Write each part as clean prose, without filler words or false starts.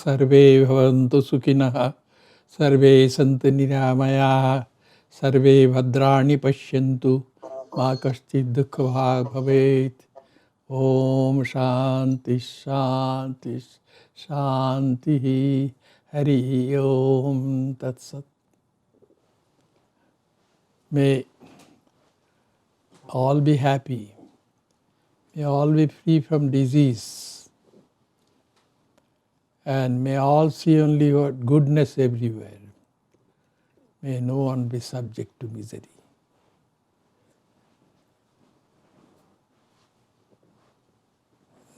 Sarve bhavantu sukhinah, sarve santu niramayah, sarve bhadrani pashyantu, ma kaschid dukha bhavet. Om Shanti Shanti Shanti. Hari Om Tat Sat. May all be happy. May all be free from disease. And may all see only goodness everywhere. May no one be subject to misery.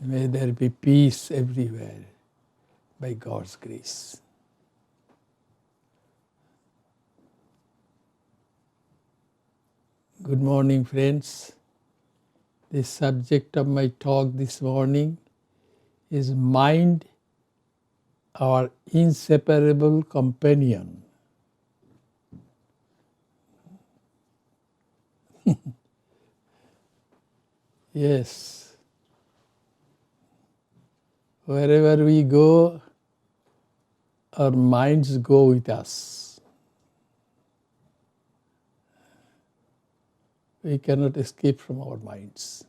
May there be peace everywhere by God's grace. Good morning, friends. The subject of my talk this morning is mind, our inseparable companion. Yes. Wherever we go, our minds go with us. We cannot escape from our minds.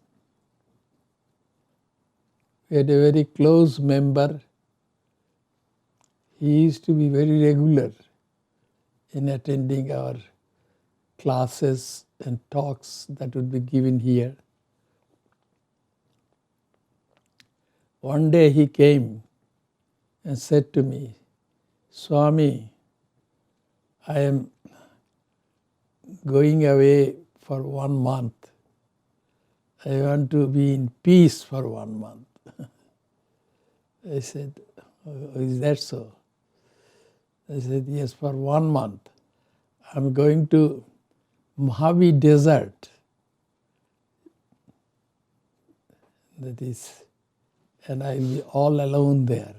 We had a very close member. He used to be very regular in attending our classes and talks that would be given here. One day he came and said to me, Swami, I am going away for 1 month. I want to be in peace for 1 month. I said, oh, is that so? I said, yes, for 1 month. I'm going to Mojave Desert. That is, and I'll be all alone there.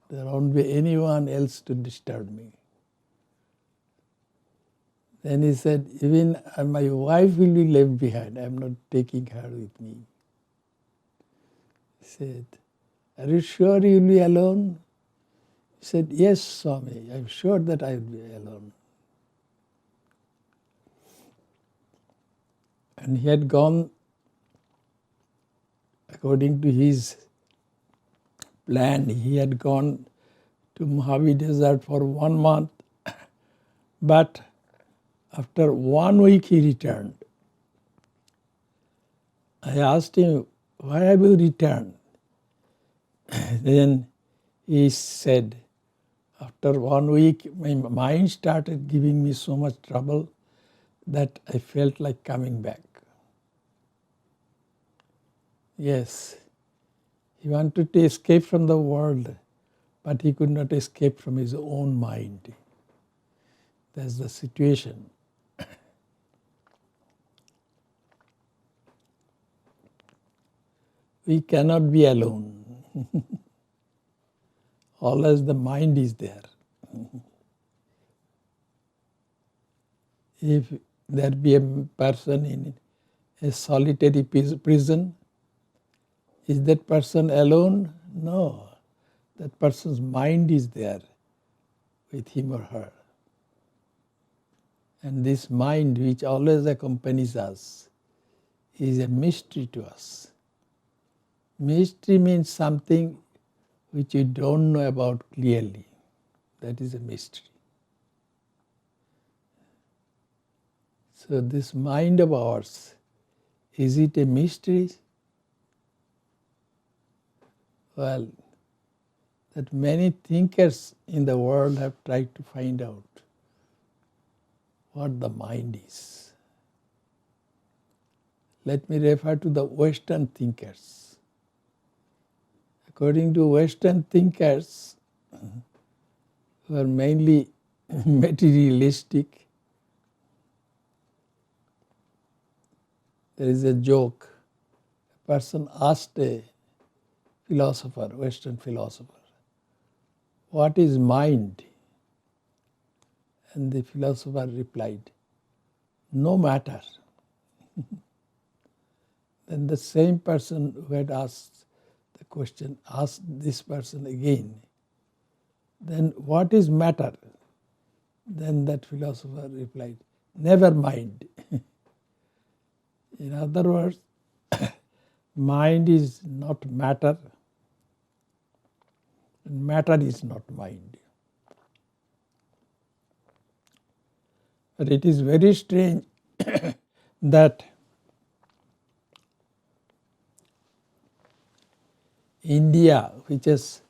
There won't be anyone else to disturb me. Then he said, even my wife will be left behind. I'm not taking her with me. He said, are you sure you'll be alone? He said, yes, Swami, I'm sure that I'll be alone. And he had gone, according to his plan, he had gone to Mojave Desert for 1 month, but after 1 week he returned. I asked him, why have you returned? Then he said, after 1 week my mind started giving me so much trouble that I felt like coming back. Yes, he wanted to escape from the world, but he could not escape from his own mind. That's the situation. We cannot be alone. Always the mind is there. If there be a person in a solitary prison, is that person alone? No. That person's mind is there with him or her. And this mind, which always accompanies us, is a mystery to us. Mystery means something which you don't know about clearly. That is a mystery. So this mind of ours, is it a mystery? Well, that many thinkers in the world have tried to find out what the mind is. Let me refer to the Western thinkers. According to Western thinkers, who are mainly materialistic, there is a joke. A person asked a philosopher, Western philosopher, what is mind? And the philosopher replied, no matter. Then the same person who had asked the question, ask this person again, then what is matter? Then that philosopher replied, never mind. In other words, mind is not matter, and matter is not mind. But it is very strange that India, which has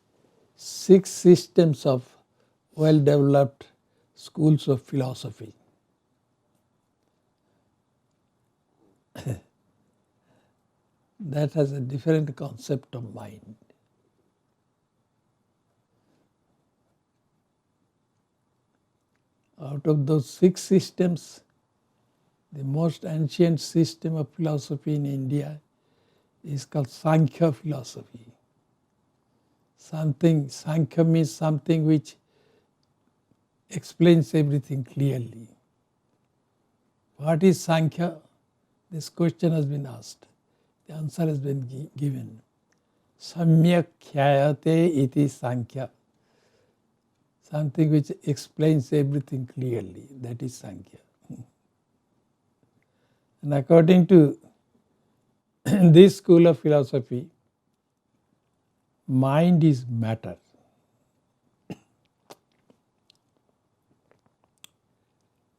6 systems of well-developed schools of philosophy, that has a different concept of mind. Out of those 6 systems, the most ancient system of philosophy in India is called Sankhya philosophy. Sankhya means something which explains everything clearly. What is Sankhya? This question has been asked. The answer has been given. Samyak khyayate iti Sankhya. Something which explains everything clearly. That is Sankhya. And according to this school of philosophy, mind is matter.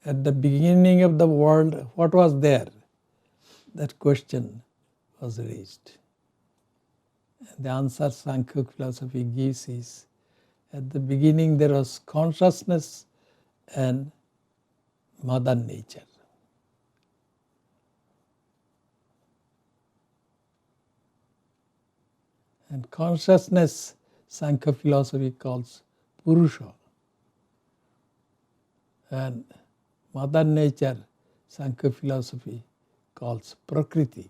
At the beginning of the world, what was there? That question was raised. And the answer Sankhya philosophy gives is, at the beginning there was consciousness and Mother Nature. And consciousness, Sankhya philosophy calls Purusha. And Mother Nature, Sankhya philosophy calls Prakriti.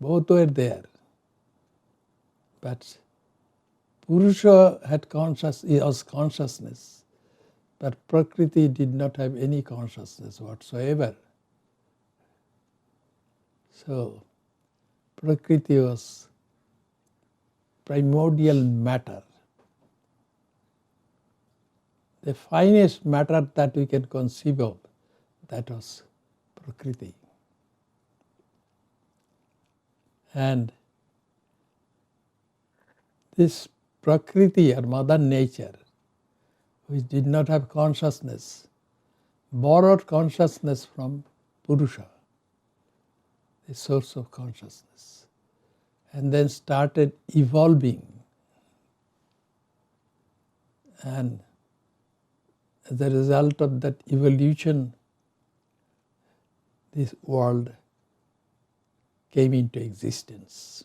Both were there. But Purusha was consciousness, but Prakriti did not have any consciousness whatsoever. So, Prakriti was primordial matter. The finest matter that we can conceive of, that was Prakriti. And this Prakriti or Mother Nature, which did not have consciousness, borrowed consciousness from Purusha, the source of consciousness, and then started evolving. And as a result of that evolution, this world came into existence.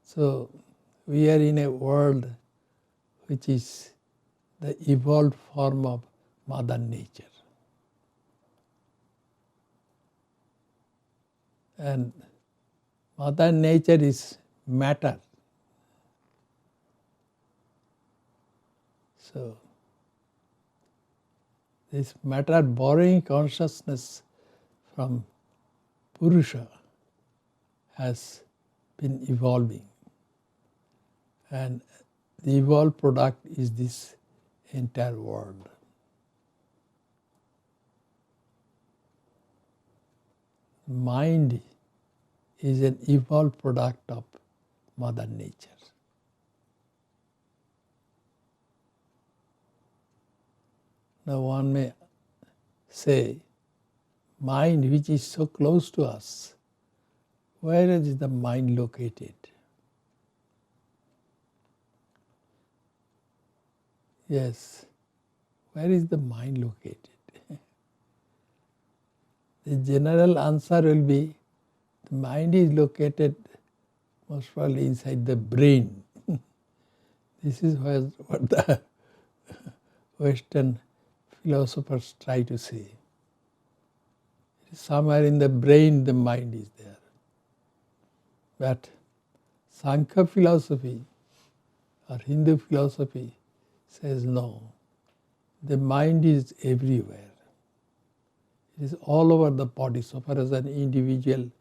So we are in a world which is the evolved form of Mother Nature. And Mother Nature is matter. So this matter borrowing consciousness from Purusha has been evolving. And the evolved product is this entire world. Mind is an evolved product of Mother Nature. Now one may say, mind which is so close to us, where is the mind located? Yes, where is the mind located? The general answer will be, the mind is located most probably inside the brain. This is what the Western philosophers try to say. Somewhere in the brain the mind is there. But Sankhya philosophy or Hindu philosophy says no, the mind is everywhere. It is all over the body. So far as an individual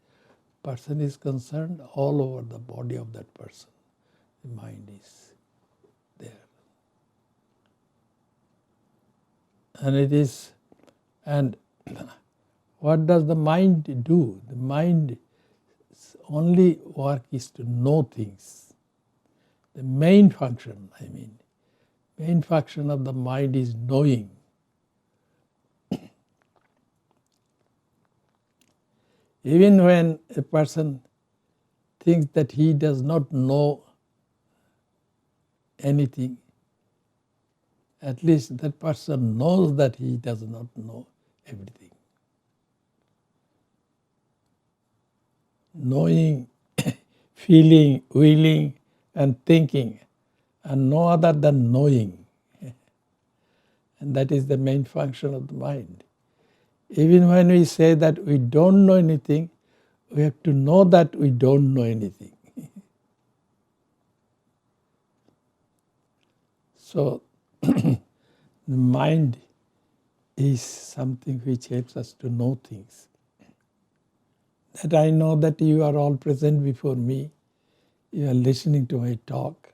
person is concerned, all over the body of that person, the mind is there. And it is, and what does the mind do? The mind's only work is to know things. The main function, main function of the mind is knowing. Even when a person thinks that he does not know anything, at least that person knows that he does not know everything. Knowing, feeling, willing, and thinking, and no other than knowing. And that is the main function of the mind. Even when we say that we don't know anything, we have to know that we don't know anything. So, the mind is something which helps us to know things. That I know that you are all present before me, you are listening to my talk.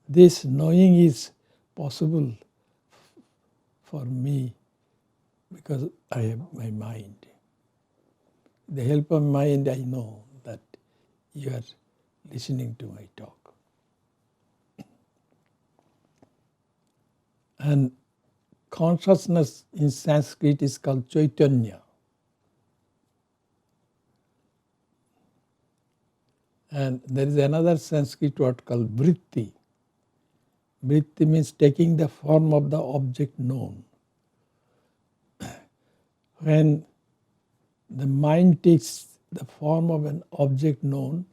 This knowing is possible for me because I have my mind. With the help of mind, I know that you are listening to my talk. And consciousness in Sanskrit is called Chaitanya. And there is another Sanskrit word called vritti. Vritti means taking the form of the object known. When the mind takes the form of an object known,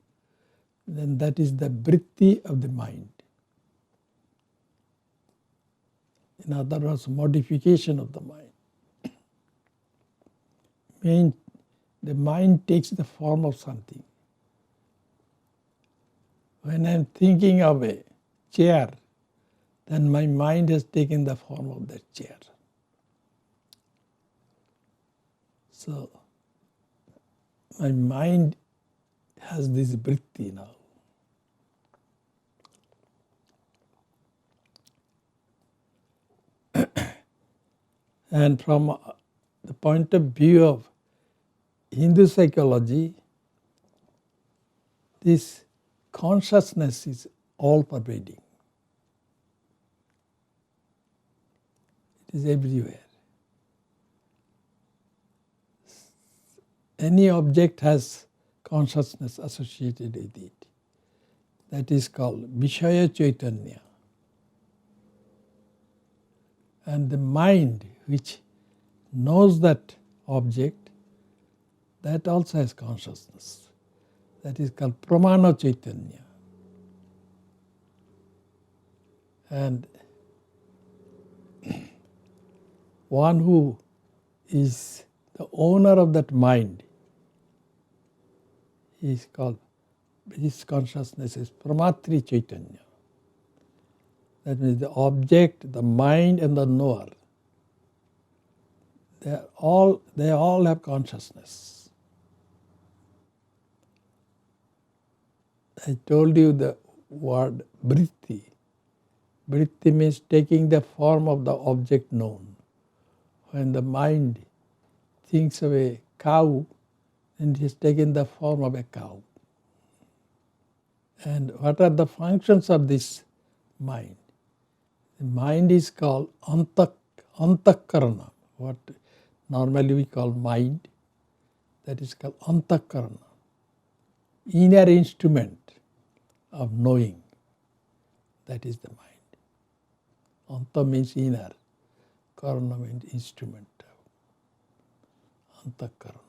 then that is the vritti of the mind. In other words, modification of the mind. The mind takes the form of something. When I am thinking of a chair, then my mind has taken the form of that chair. So, my mind has this vritti now. And from the point of view of Hindu psychology, this consciousness is all-pervading. It is everywhere. Any object has consciousness associated with it. That is called Vishaya Chaitanya. And the mind which knows that object, that also has consciousness. That is called Pramana Chaitanya. And one who is the owner of that mind is called, his consciousness is Pramatri Chaitanya. That means the object, the mind, and the knower. They all have consciousness. I told you the word vritti. Vritti means taking the form of the object known. When the mind thinks of a cow, then it has taken the form of a cow. And what are the functions of this mind? The mind is called antakarana, what normally we call mind. That is called antakarana, inner instrument of knowing. That is the mind. Anta means inner, karana means instrument. Antakarana.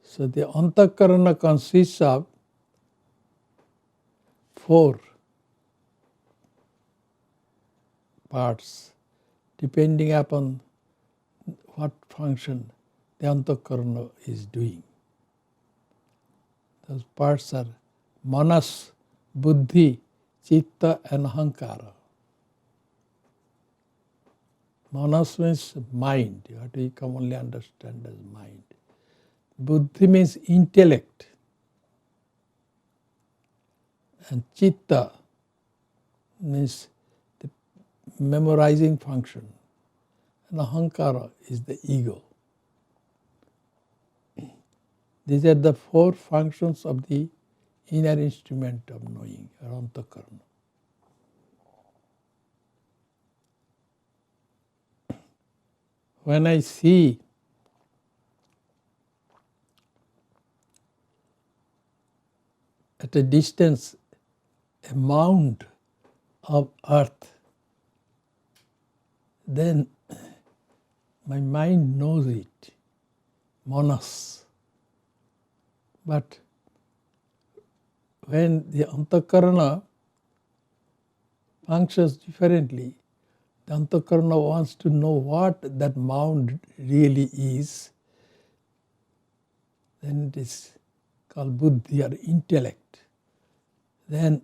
So the antakarana consists of 4 parts, depending upon what function the antakarana is doing. Those parts are manas, buddhi, chitta, and ahankara. Manas means mind, what we commonly understand as mind. Buddhi means intellect. And chitta means the memorizing function. And ahankara is the ego. These are the four functions of the inner instrument of knowing, or antakarana. When I see at a distance a mound of earth, then my mind knows it, manas. But when the antakarana functions differently, the antakarana wants to know what that mound really is, then it is called buddhi or intellect. Then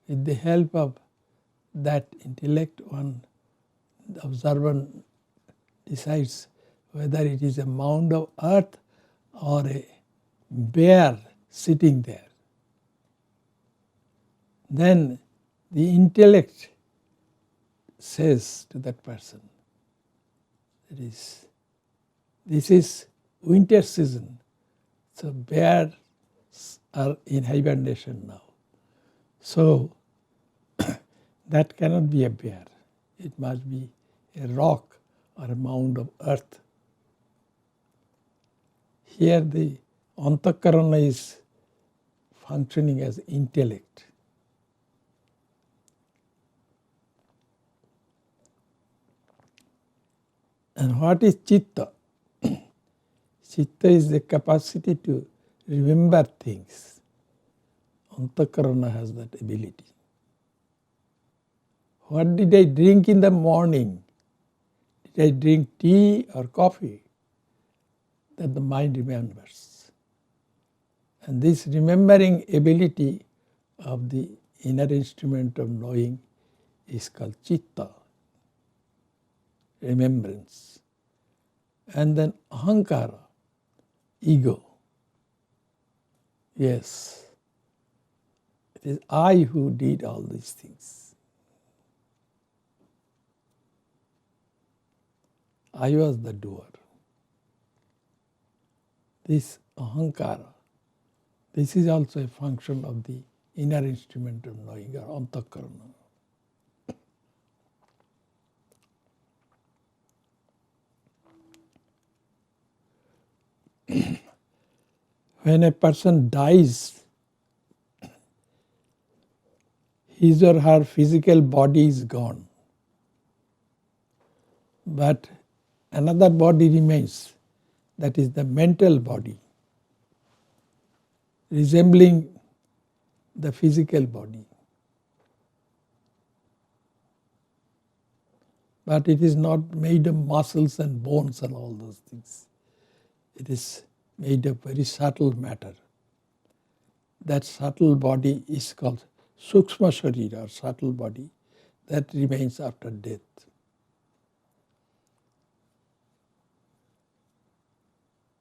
with the help of that intellect, one, the observant, decides whether it is a mound of earth or a bear sitting there. Then the intellect says to that person, this is winter season, so bears are in hibernation now. So that cannot be a bear. It must be a rock or a mound of earth. Here the antakarana is functioning as intellect. And what is chitta? Chitta is the capacity to remember things. Antakarana has that ability. What did I drink in the morning? Did I drink tea or coffee? That the mind remembers. And this remembering ability of the inner instrument of knowing is called chitta, remembrance. And then ahankara, ego. Yes, it is I who did all these things. I was the doer. This ahankara, this is also a function of the inner instrument of knowing, or antakarana. When a person dies, his or her physical body is gone, but another body remains, that is the mental body, resembling the physical body. But it is not made of muscles and bones and all those things. It is made of very subtle matter. That subtle body is called Sukshma Sharira, or subtle body, that remains after death.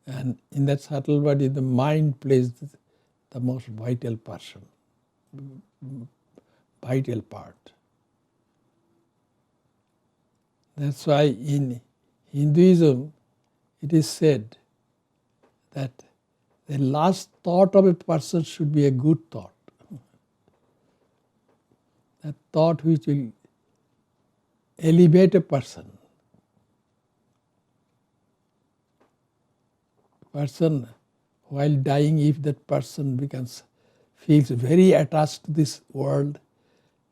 And in that subtle body, the mind plays the most vital part. That's why in Hinduism it is said that the last thought of a person should be a good thought. That thought which will elevate a person. Person, while dying, if that person feels very attached to this world,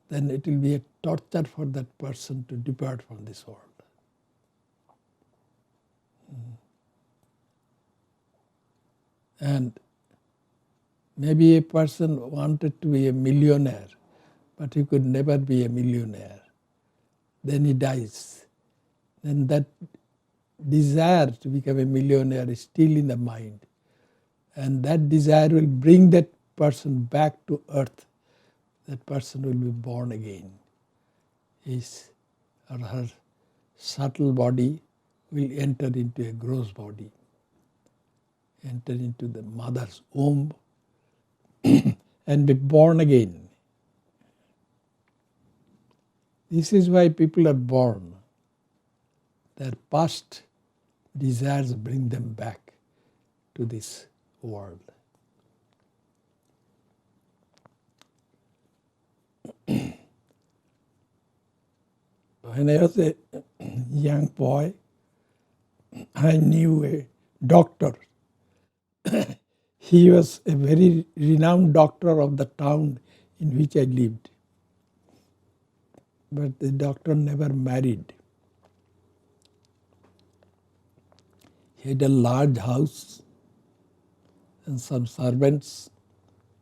then it will be a torture for that person to depart from this world. And maybe a person wanted to be a millionaire, but he could never be a millionaire. Then he dies. Then that desire to become a millionaire is still in the mind. And that desire will bring that person back to earth. That person will be born again. His or her subtle body will enter into a gross body, enter into the mother's womb and be born again. This is why people are born. Their past desires bring them back to this world. When I was a young boy, I knew a doctor. He was a very renowned doctor of the town in which I lived. But the doctor never married. He had a large house and some servants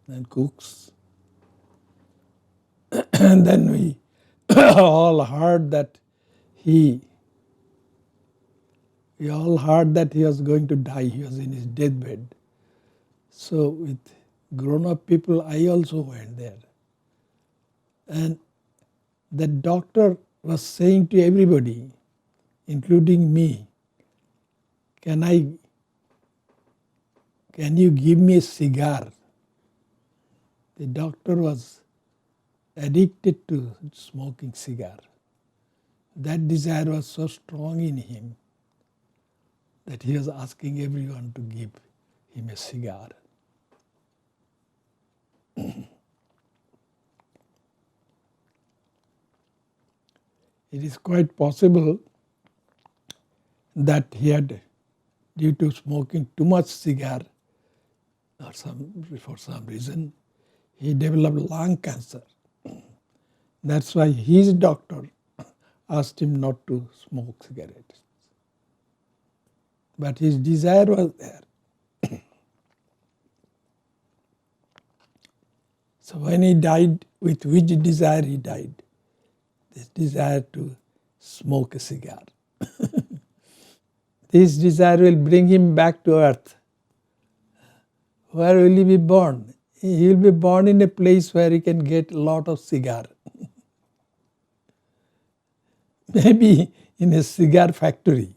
and cooks. And then we all heard that he was going to die. He was in his deathbed. So with grown-up people, I also went there. And the doctor was saying to everybody, including me, can you give me a cigar? The doctor was addicted to smoking cigar. That desire was so strong in him that he was asking everyone to give him a cigar. It is quite possible that he had, due to smoking too much cigar, or for some reason, he developed lung cancer. That's why his doctor asked him not to smoke cigarettes. But his desire was there. So when he died, with which desire he died? This desire to smoke a cigar. This desire will bring him back to earth. Where will he be born? He will be born in a place where he can get a lot of cigar. Maybe in a cigar factory.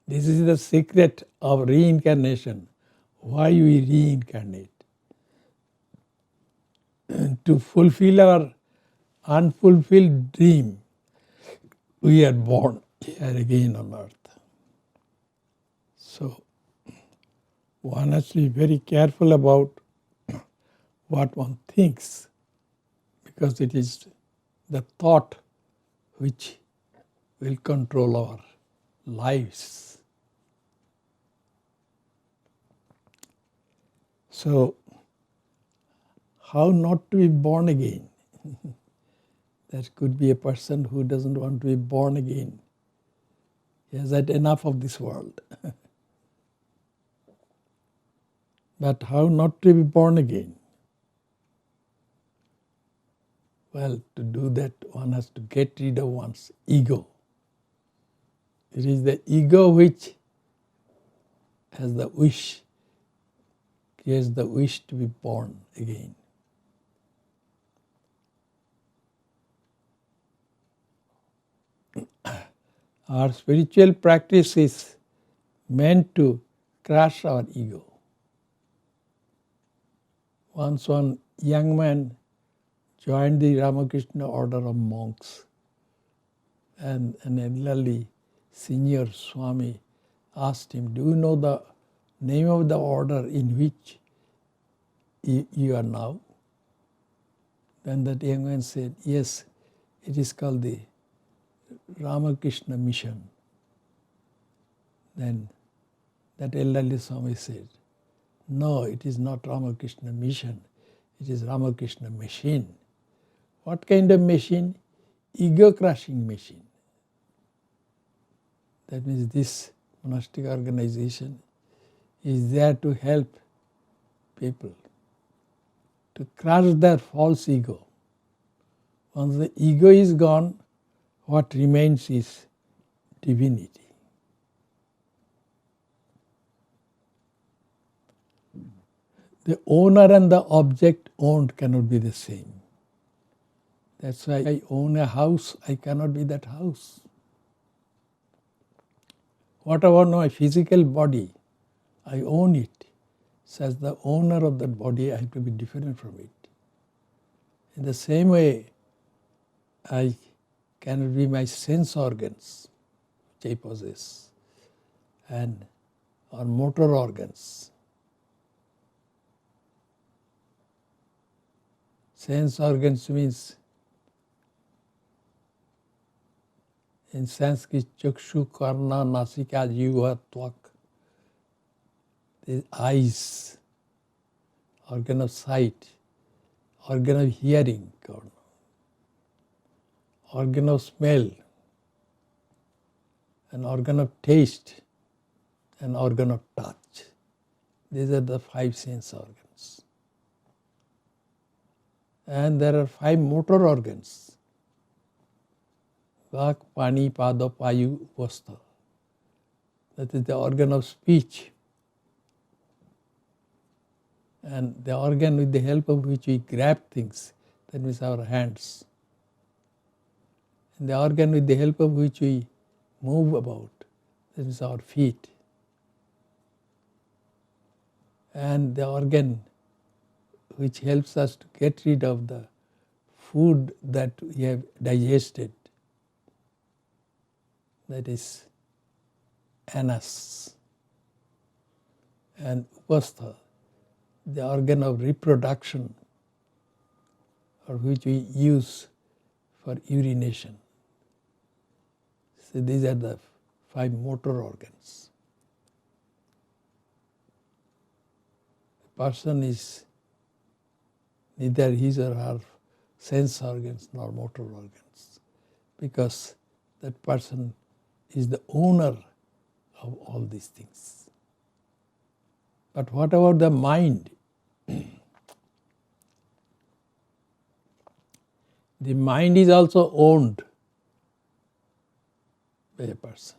This is the secret of reincarnation. Why we reincarnate? To fulfill our unfulfilled dream, we are born here again on earth. So, one has to be very careful about what one thinks, because it is the thought which will control our lives. So, how not to be born again? There could be a person who doesn't want to be born again. He has had enough of this world. But how not to be born again? Well, to do that, one has to get rid of one's ego. It is the ego which has the wish, creates the wish to be born again. Our spiritual practice is meant to crush our ego. Once one young man joined the Ramakrishna Order of monks, and an elderly senior Swami asked him, "Do you know the name of the order in which you are now?" Then that young man said, "Yes, it is called the Ramakrishna Mission." Then that elderly Swami said, "No, it is not Ramakrishna Mission, it is Ramakrishna Machine." What kind of machine? Ego-crushing machine. That means this monastic organization is there to help people to crush their false ego. Once the ego is gone, what remains is divinity. The owner and the object owned cannot be the same. That's why I own a house, I cannot be that house. What about my physical body? I own it. So as the owner of that body, I have to be different from it. In the same way, I cannot be my sense organs, which I possess, and or motor organs. Sense organs means, in Sanskrit, chakshu, karna, nasika, jiva, tvak. The eyes, organ of sight, organ of hearing, organ of smell, an organ of taste, an organ of touch. These are the 5 sense organs. And there are 5 motor organs. Vak, pani, pada, payu, upastha. That is the organ of speech. And the organ with the help of which we grab things, that means our hands. And the organ with the help of which we move about, that is our feet. And the organ which helps us to get rid of the food that we have digested, that is anus. And upastha, the organ of reproduction, or which we use for urination. So these are the 5 motor organs. A person is neither his or her sense organs nor motor organs, because that person is the owner of all these things. But what about the mind? The mind is also owned by a person.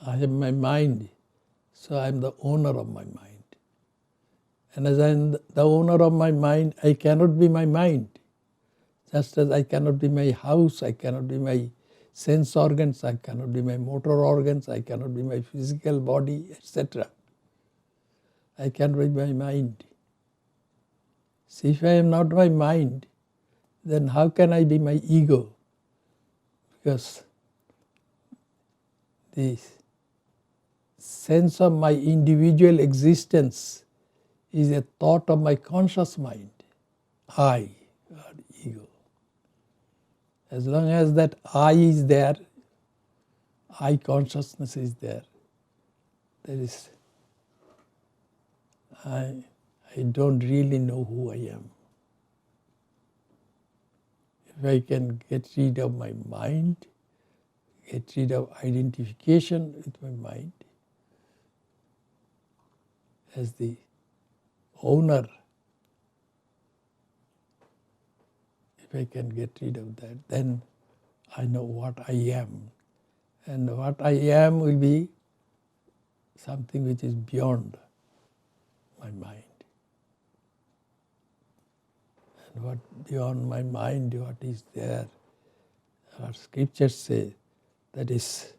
I have my mind, so I am the owner of my mind. And as I am the owner of my mind, I cannot be my mind. Just as I cannot be my house, I cannot be my sense organs, I cannot be my motor organs, I cannot be my physical body, etc. I cannot be my mind. See, if I am not my mind, then how can I be my ego? Because the sense of my individual existence is a thought of my conscious mind, I, or ego. As long as that I is there, I consciousness is there, there is, I don't really know who I am. If I can get rid of my mind, get rid of identification with my mind as the owner, if I can get rid of that, then I know what I am. And what I am will be something which is beyond my mind. And what beyond my mind, what is there, our scriptures say, that is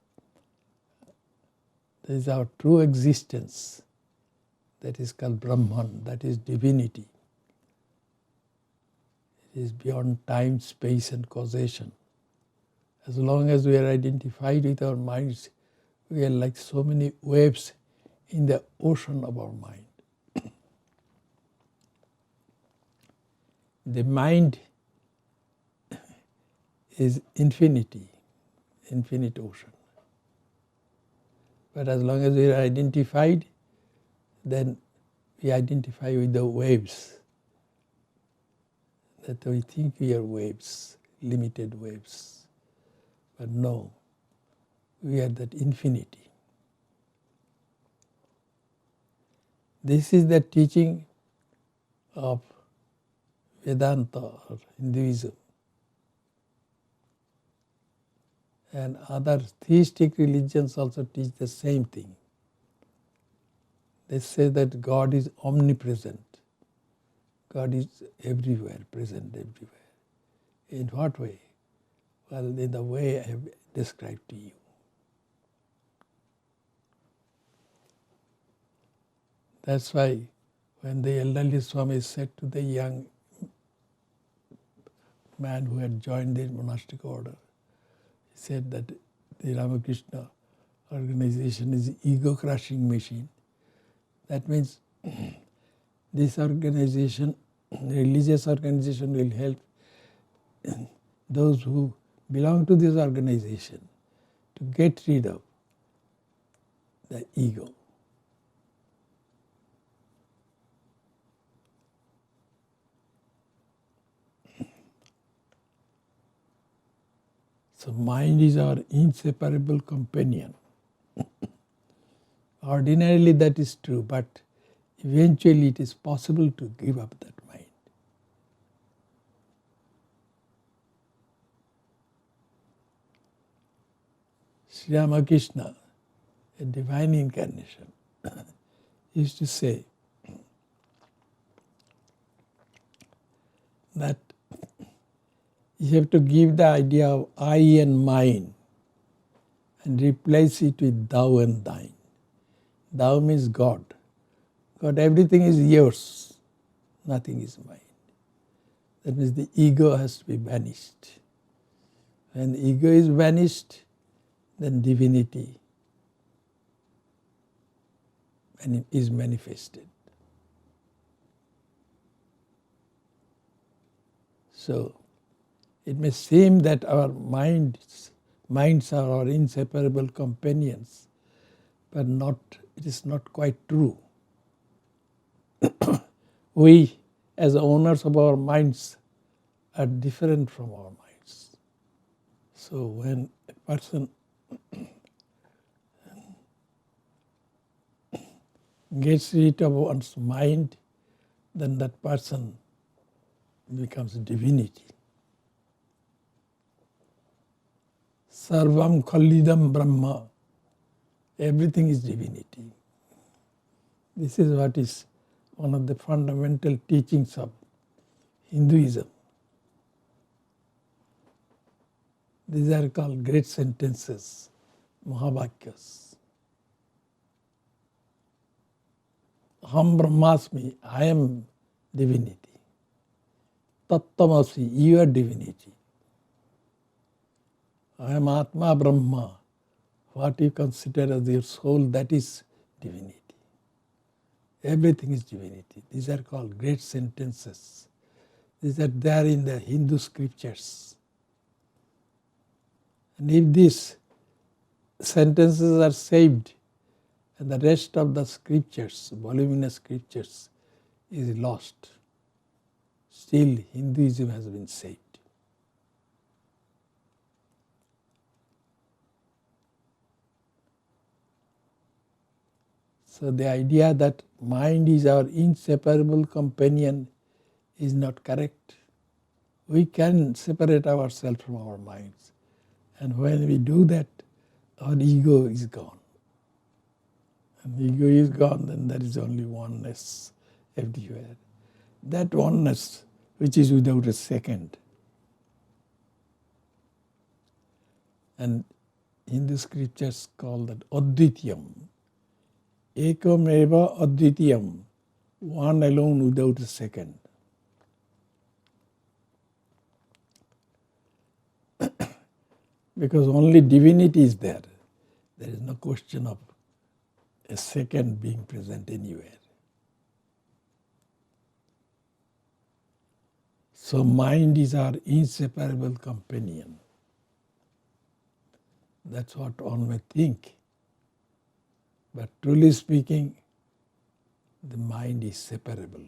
our true existence. That is called Brahman, that is divinity. It is beyond time, space and causation. As long as we are identified with our minds, we are like so many waves in the ocean of our mind. The mind is infinity, infinite ocean. But as long as we are identified, then we identify with the waves. That we think we are waves, limited waves. But no, we are that infinity. This is the teaching of Vedanta or Hinduism. And other theistic religions also teach the same thing. They say that God is omnipresent. God is everywhere, present everywhere. In what way? Well, in the way I have described to you. That's why when the elderly Swami said to the young man who had joined the monastic order, he said that the Ramakrishna organization is an ego-crushing machine. That means this organization, religious organization, will help those who belong to this organization to get rid of the ego. So mind is our inseparable companion. Ordinarily that is true, but eventually it is possible to give up that mind. Sri Ramakrishna, a divine incarnation, used to say that you have to give the idea of I and mine and replace it with thou and thine. Thou means God. God, everything is yours, nothing is mine. That means the ego has to be banished. When the ego is banished, then divinity is manifested. So, it may seem that our minds are our inseparable companions, but it is not quite true. We, as owners of our minds, are different from our minds. So when a person gets rid of one's mind, then that person becomes divinity. Sarvam Khalidam Brahma. Everything is divinity. This is what is one of the fundamental teachings of Hinduism. These are called great sentences, Mahavakyas. Aham Brahmasmi, I am divinity. Tattamasi, you are divinity. I am Atma Brahma. What you consider as your soul, that is divinity. Everything is divinity. These are called great sentences. These are there in the Hindu scriptures. And if these sentences are saved, and the rest of the scriptures, voluminous scriptures, is lost, still Hinduism has been saved. So the idea that mind is our inseparable companion is not correct. We can separate ourselves from our minds. And when we do that, our ego is gone. And ego is gone, then there is only oneness everywhere. That oneness which is without a second. And Hindu scriptures call that Advitiyam. Ekam eva advitiyam, one alone without a second. Because only divinity is there. There is no question of a second being present anywhere. So mind is our inseparable companion. That's what one may think. But truly speaking, the mind is separable.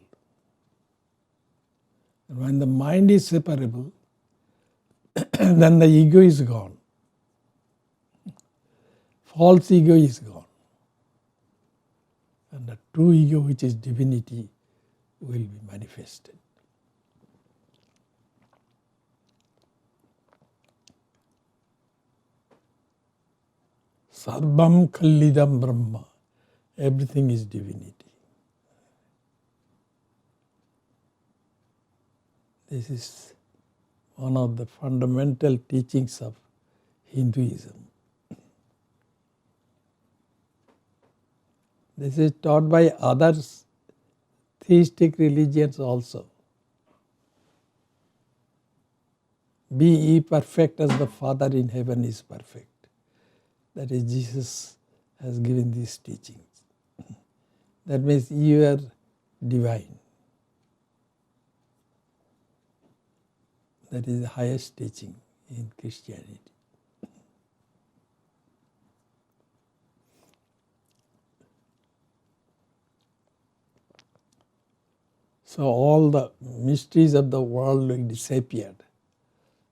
And when the mind is separable, then the ego is gone. False ego is gone. And the true ego, which is divinity, will be manifested. Sarvam Kallidam Brahma. Everything is divinity. This is one of the fundamental teachings of Hinduism. This is taught by other theistic religions also. Be ye perfect as the Father in heaven is perfect. That is, Jesus has given these teachings. That means you are divine. That is the highest teaching in Christianity. So all the mysteries of the world will disappear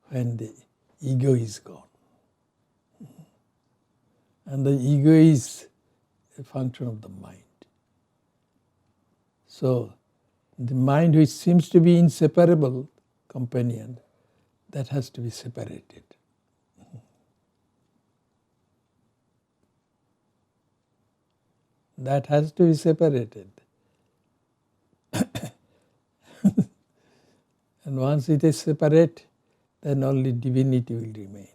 when the ego is gone. And the ego is a function of the mind. So the mind which seems to be inseparable companion, that has to be separated. That has to be separated. And once it is separate, then only divinity will remain.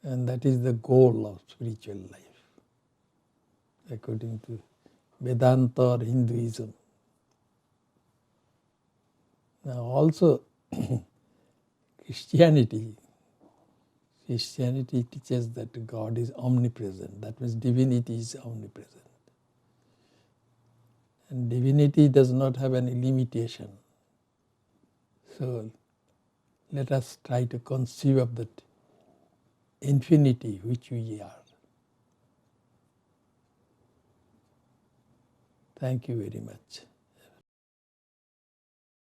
And that is the goal of spiritual life, according to Vedanta or Hinduism. Now also Christianity teaches that God is omnipresent. That means divinity is omnipresent. And divinity does not have any limitation. So let us try to conceive of that infinity which we are. Thank you very much.